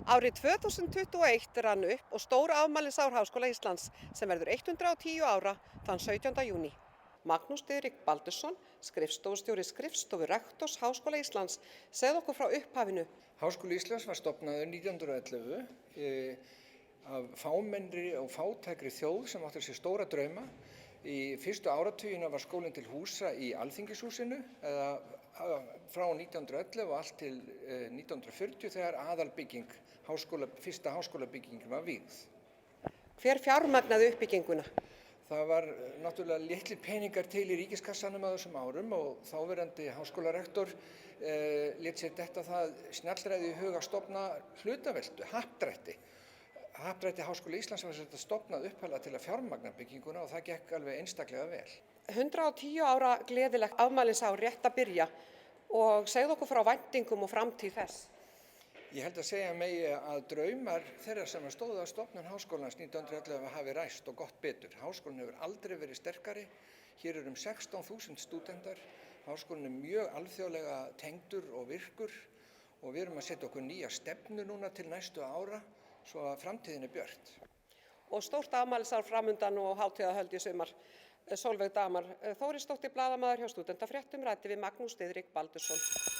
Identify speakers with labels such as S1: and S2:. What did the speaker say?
S1: Árið 2021 rann upp og stór afmælisár Háskóla Íslands sem verður 110 ára þann 17. júní. Magnús Diðrik Baldursson, skrifstofustjóri skrifstofu rektors Háskóla Íslands, segði okkur frá upphafinu.
S2: Háskóli Íslands var stofnaður 1911 af fámennri og fátækri þjóð sem átti sér stóra drauma. Í fyrstu áratugina var skólinn til húsa í Alþingishúsinu frá 1911 og allt til 1940 þegar aðalbygging fyrsta háskólabyggingin var vígð.
S1: Hver fjármagnaði uppbygginguna?
S2: Það var náttúrulega litlir peningar til í ríkiskassanum á þessum árum og þáverandi háskólarektor lét sér detta það snjallræði í hug að stofna hlutaveltu, happdrætti. Happdrætti Háskóla Íslands var þetta stofnað upphaflega til að fjármagna bygginguna og það gekk alveg einstaklega vel.
S1: 110 ára gleðilegt afmælisár rétt að byrja og segðu okkur frá væntingum og framtíð þess.
S2: Ég held að segja megi að draumar þeirra sem stóðu að stofnun háskólans 1911 hafi ræst og gott betur. Háskólinn hefur aldrei verið sterkari. Hér eru 16.000 stúdentar. Háskólinn er mjög alþjóðlega tengdur og virkur og við erum að setja okkur nýja stefnu núna til næstu ára svo að framtíðin er björt.
S1: Og stórt afmælisár framundan og hátíðahöld í sumar. Sólveig Damar Þórisdóttir, blaðamaður hjá Stúdentafréttum, ræddi við Magnús Diðrik Baldursson.